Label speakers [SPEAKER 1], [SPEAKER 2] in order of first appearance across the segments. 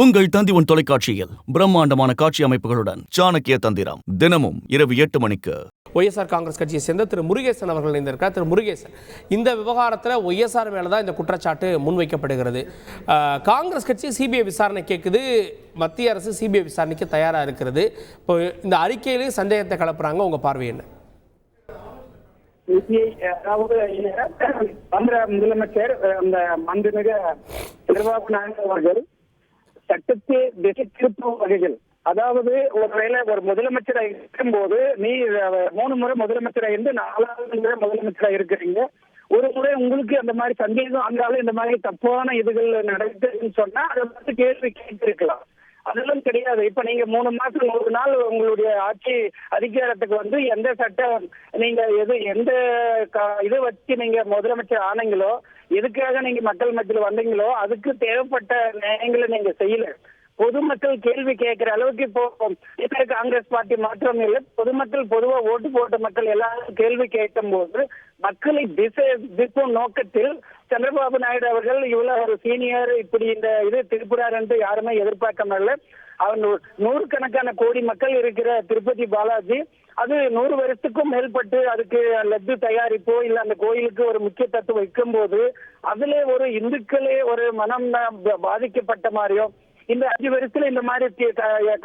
[SPEAKER 1] உங்கள் தந்திவன் தொலைக்காட்சியில் பிரம்மாண்டமான காட்சி அமைப்புகளுடன் சாணக்கிய தந்திரம் தினமும் இரவு 8 மணிக்கு.
[SPEAKER 2] ஒய்எஸ்ஆர் காங்கிரஸ் கட்சியை சேர்ந்த திரு முருகேசன் அவர்கள் இணைந்திருக்கார். திரு முருகேசன், இந்த விவகாரத்தில் ஒய்எஸ்ஆர் மேலே தான் இந்த குற்றச்சாட்டு முன்வைக்கப்படுகிறது. காங்கிரஸ் கட்சி சிபிஐ விசாரணை கேட்குது, மத்திய அரசு சிபிஐ விசாரணைக்கு தயாராக இருக்கிறது. இப்போ இந்த அறிக்கையிலே சந்தேகத்தை கலப்புறாங்க. உங்கள் பார்வை என்ன?
[SPEAKER 3] முதலமைச்சர் அந்த மாண்புமிகு சந்திரபாபு நாயுடு அவர்கள் சட்டத்தை திசை திருப்பும் வகைகள், அதாவது ஒருவேளை ஒரு முதலமைச்சராக இருக்கும் போது நீ 3 முறை முதலமைச்சராக இருந்து 4வது முறை முதலமைச்சராக இருக்கிறீங்க, ஒரு முறை உங்களுக்கு அந்த மாதிரி சந்தேகம் அங்காலும் இந்த மாதிரி தப்பான இதுகள் நடக்குதுன்னு சொன்னா அதை பத்தி கேள்வி கேட்டிருக்கலாம். அதெல்லாம் கிடையாது. இப்ப நீங்க 3 மாசம் 100 நாள் உங்களுடைய ஆட்சி அதிகாரத்துக்கு வந்து எந்த சட்டம் நீங்க எந்த இதை வச்சு நீங்க முதலமைச்சர் ஆனீங்களோ, எதுக்காக நீங்க மக்கள் மத்தியில் வந்தீங்களோ அதுக்கு தேவைப்பட்ட நியாயங்களை நீங்க செய்யல. பொதுமக்கள் கேள்வி கேட்கிற அளவுக்கு இப்போ காங்கிரஸ் பார்ட்டி மாற்றம் இல்லை. பொதுமக்கள் பொதுவா ஓட்டு போட்ட மக்கள் எல்லாரும் கேள்வி கேட்கும் போது மக்களை திசைக்கும் நோக்கத்தில் சந்திரபாபு நாயுடு அவர்கள் இவ்வளவு ஒரு சீனியர் இப்படி இந்த இது திருப்புறார் என்று யாருமே எதிர்பார்க்கல. அவர் 100 கோடி மக்கள் இருக்கிற திருப்பதி பாலாஜி அது 100 வருஷத்துக்கும் மேற்பட்டு அதுக்கு லட்டு தயாரிப்போ இல்ல அந்த கோயிலுக்கு ஒரு முக்கியத்துவம் வைக்கும் போது அதுல ஒரு இந்துக்களே ஒரு மனம் பாதிக்கப்பட்ட மாதிரியோ, இந்த 5 வருஷத்துல இந்த மாதிரி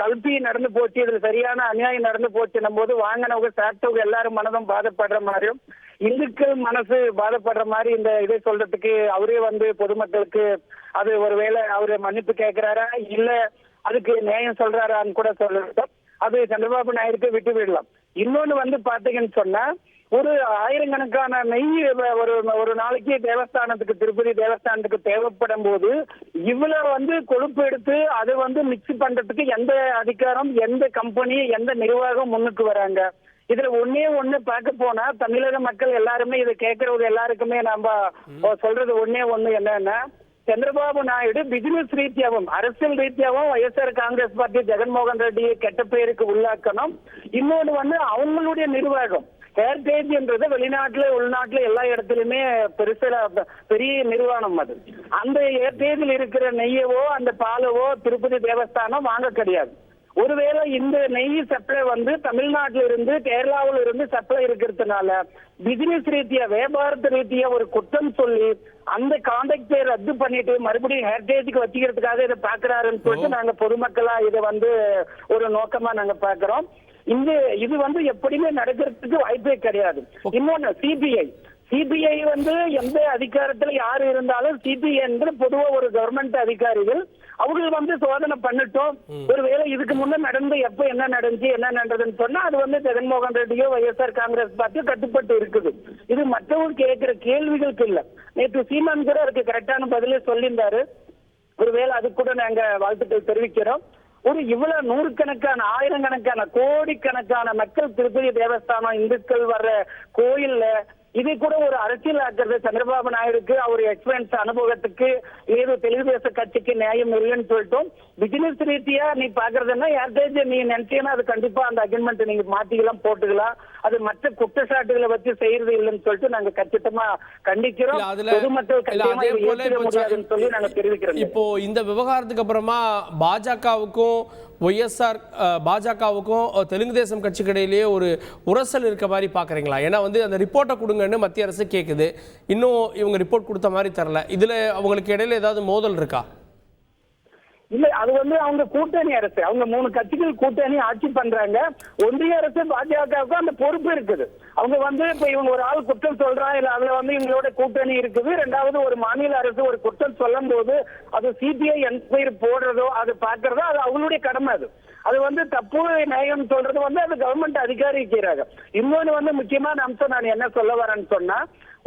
[SPEAKER 3] கல்வி நடந்து போச்சு, இதுல சரியான அநியாயம் நடந்து போச்சுன்னும் போது வாங்கினவங்க சாப்பிட்டவங்க எல்லாரும் மனதும் பாதப்படுற மாதிரியும் இந்துக்கள் மனசு பாதப்படுற மாதிரி இந்த இதை சொல்றதுக்கு அவரே வந்து பொதுமக்களுக்கு அது ஒருவேளை அவரு மன்னிப்பு கேட்கிறாரா இல்ல அதுக்கு நியாயம் சொல்றாரான்னு கூட சொல்லட்டும். அது சந்திரபாபு நாயுடுக்கு விட்டு விடலாம். இன்னொன்னு வந்து பாத்தீங்கன்னு சொன்னா ஒரு 1000கணக்கான நெய் ஒரு நாளைக்கு தேவஸ்தானத்துக்கு திருப்பதி தேவஸ்தானத்துக்கு தேவைப்படும் போது இவ்வளவு வந்து கொழுப்பு எடுத்து அதை வந்து மிக்ஸ் பண்றதுக்கு எந்த அதிகாரம், எந்த கம்பெனி, எந்த நிர்வாகம் முன்னுக்கு வராங்க? இதுல ஒண்ணு பார்க்க போனா தமிழக மக்கள் எல்லாருமே இதை கேட்கறது எல்லாருக்குமே நம்ம சொல்றது ஒண்ணு என்னன்னா, சந்திரபாபு நாயுடு பிசினஸ் ரீதியாவும் அரசியல் ரீதியாவும் ஒய்எஸ்ஆர் காங்கிரஸ் பார்ட்டி ஜெகன்மோகன் ரெட்டியை கெட்ட பெயருக்கு உள்ளாக்கணும். இன்னொன்னு வந்து அவங்களுடைய நிர்வாகம் ஹேரிட்டேஜ் என்றது வெளிநாட்டுல உள்நாட்டுல எல்லா இடத்துலயுமே பெரிய நிறுவனம். அது அந்த ஹேரிட்டேஜில் இருக்கிற நெய்யவோ அந்த பாலவோ திருப்பதி தேவஸ்தானம் வாங்க கிடையாது. ஒருவேளை இந்த நெய் சப்ளை வந்து தமிழ்நாட்டில இருந்து கேரளாவில இருந்து சப்ளை இருக்கிறதுனால பிசினஸ் ரீதியா வியாபாரத்து ரீதியா ஒரு குற்றம் சொல்லி அந்த கான்ட்ராக்டை ரத்து பண்ணிட்டு மறுபடியும் ஹெரிட்டேஜுக்கு வச்சுக்கிறதுக்காக இதை பாக்குறாருன்னு சொல்லிட்டு நாங்க பொதுமக்களா இதை வந்து ஒரு நோக்கமா நாங்க பாக்குறோம். இது வந்து எப்படியுமே நடக்கிறதுக்கு வாய்ப்பே கிடையாது. இன்னொன்னு சிபிஐ வந்து எந்த அதிகாரத்துல யாரு இருந்தாலும் சிபிஐ என்று பொதுவா ஒரு கவர்மெண்ட் அதிகாரிகள் அவங்க வந்து சோதனை பண்ணிட்டோம். ஒருவேளை இதுக்கு முன்ன நடந்து எப்ப என்ன நடந்ததுன்னு சொன்னா அது வந்து ஜெகன்மோகன் ரெட்டியோ ஒய்எஸ்ஆர் காங்கிரஸ் பார்ட்டியோ கட்டுப்பட்டு இருக்குது. இது மற்றவங்க கேட்கிற கேள்விகளுக்கு இல்ல. நேற்று சீமான் கூட அதுக்கு கரெக்டான பதிலே சொல்லியிருந்தாரு. ஒருவேளை அது கூட நாங்க வாழ்த்துக்கள் தெரிவிக்கிறோம். ஒரு இவ்வளவு 100கணக்கான 1000கணக்கான கோடிக்கணக்கான மக்கள் திருப்பதி தேவஸ்தானம் இந்துக்கள் வர்ற கோயில்ல இது கூட ஒரு அரசியல் ஆக்குறது சந்திரபாபு நாயுடுக்கு அவர் எக்ஸ்பீரியன்ஸ் அனுபவத்துக்கு ஏதோ தெலுங்குதேச கட்சிக்கு நியாயம் இல்லைன்னு சொல்லிட்டோம். பிசினஸ் ரீதியா நீ பாக்குறதுன்னா யார்கிட்ட நீ நினைச்சீங்கன்னா அது கண்டிப்பா அந்த அக்ரிமெண்ட் நீங்க மாத்திக்கலாம் போட்டுக்கலாம். அது மற்ற குற்றச்சாட்டுகளை வச்சு செய்யறது இல்லைன்னு சொல்லிட்டு நாங்க கச்சிதமா கண்டிக்கிறோம். பொதுமக்கள் முடியாதுன்னு சொல்லி நாங்க தெரிவிக்கிறோம்.
[SPEAKER 2] இப்போ இந்த விவகாரத்துக்கு அப்புறமா பாஜகவுக்கும் ஒய்எஸ்ஆர் பாஜகவுக்கும் தெலுங்கு தேசம் கட்சிக்கு இடையிலேயே ஒரு உரசல் இருக்க மாதிரி பாக்குறீங்களா? ஏன்னா வந்து அந்த ரிப்போர்ட்டை கொடுங்கன்னு மத்திய அரசு கேட்குது, இன்னும் இவங்க ரிப்போர்ட் கொடுத்த மாதிரி தரல. இதுல அவங்களுக்கு இடையில ஏதாவது மோதல் இருக்கா?
[SPEAKER 3] இல்ல, அது வந்து அவங்க கூட்டணி அரசு, அவங்க 3 கட்சிகள் கூட்டணி ஆட்சி பண்றாங்க. ஒன்றிய அரசு பாஜகவுக்கு அந்த பொறுப்பு இருக்குது. அவங்க வந்து இப்ப இவங்க ஒரு ஆள் குற்றம் சொல்றாங்க, இல்ல அதுல வந்து இவங்களோட கூட்டணி இருக்குது. 2வது ஒரு மாநில அரசு ஒரு குற்றம் சொல்லும் போது அது சிபிஐ என்கொயரி போடுறதோ அது பாக்குறதோ அது அவங்களுடைய கடமை. அது வந்து தப்பு நியாயம் சொல்றது வந்து அது கவர்மெண்ட் அதிகாரி செய்யறாங்க. இன்னொன்னு வந்து முக்கியமான அம்சம் நான் என்ன சொல்ல வரேன்னு சொன்னா,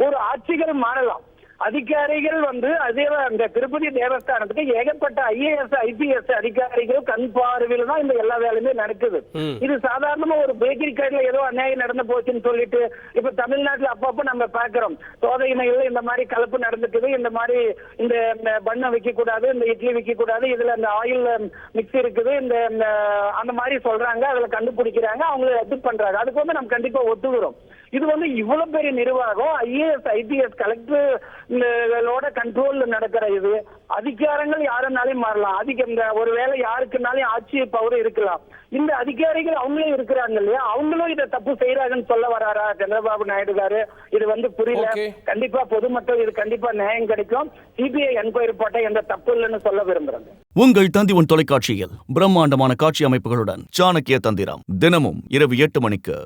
[SPEAKER 3] ஒரு ஆட்சிகள் மாறலாம், அதிகாரிகள் வந்து அதே அந்த திருப்பதி தேவஸ்தானத்துக்கு ஏகப்பட்ட ஐஏஎஸ் ஐபிஎஸ் அதிகாரிகள் கண் பார்வையில தான் இந்த எல்லா வேலையுமே நடக்குது. இது சாதாரணமா ஒரு பேக்கரி கடையில ஏதோ அநியாயம் நடந்து போச்சுன்னு சொல்லிட்டு இப்ப தமிழ்நாட்டுல அப்பப்ப நம்ம பாக்குறோம் சோதனைகள் இந்த மாதிரி கலப்பு நடந்துக்குது, இந்த மாதிரி இந்த பண்ணை விற்க கூடாது, இந்த இட்லி விற்க கூடாது, இதுல இந்த ஆயில் மிக்ஸ் இருக்குது, இந்த அந்த மாதிரி சொல்றாங்க, அதுல கண்டுபிடிக்கிறாங்க, அவங்களை ரத்து பண்றாங்க. அதுக்கு வந்து நம்ம கண்டிப்பா ஒத்துக்கிறோம். இது வந்து இவ்வளவு பெரிய நிர்வாகம், ஐஏஎஸ் ஐபிஎஸ் கலெக்டரோட கண்ட்ரோல்ல நடக்கிற இது. அதிகாரங்கள் யாருனாலையும் மாறலாம், இந்த ஒருவேளை யாருக்குனாலும் ஆட்சி பவர் இருக்கலாம். இந்த அதிகாரிகள் அவங்களும் இருக்கிறாங்க இல்லையா, அவங்களும் இதை தப்பு செய்யறாங்கன்னு சொல்ல வராரா சந்திரபாபு நாயுடு காரு? இது வந்து புரியல. கண்டிப்பா பொதுமக்கள் இது கண்டிப்பா நியாயம் கிடைக்கும். சிபிஐ என்கொயரி போட்ட எந்த தப்பு இல்லைன்னு சொல்ல விரும்புறேன்.
[SPEAKER 1] உங்கள் தந்தி ஒன் தொலைக்காட்சியில் பிரம்மாண்டமான காட்சி அமைப்புகளுடன் சாணக்கிய தந்திரம் தினமும் இரவு 8 மணிக்கு.